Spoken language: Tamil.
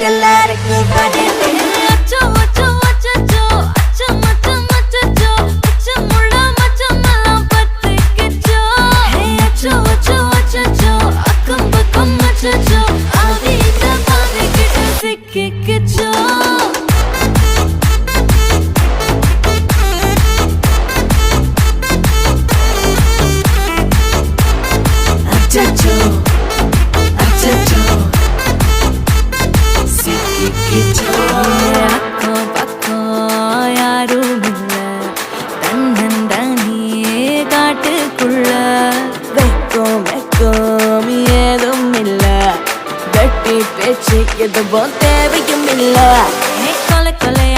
எல்லாருக்கும் பதில் அச்சோ அச்சோ அச்சோ அச்சம் அச்சம் அச்சோ அச்சமுள்ள மச்சமெல்லாம் பத்திக்கிச்சோ அச்சோ அச்சோ அச்சோ அக்கம் பக்கம் அச்சோ ஆவித பாவிக்கிட்டு சிக்கிக்கிச்சோ அச்சோ அச்சோ சிக்கிக்கிச்சோ அக்கம் பக்கம் யாரும் இல்ல தன்னந்தனியே காட்டுக்குள்ள வெக்கம் வெக்கம் ஏதும் இல்ல வெட்டி பேச்சு எதுவும் தேவையும் இல்ல கொலை கொலை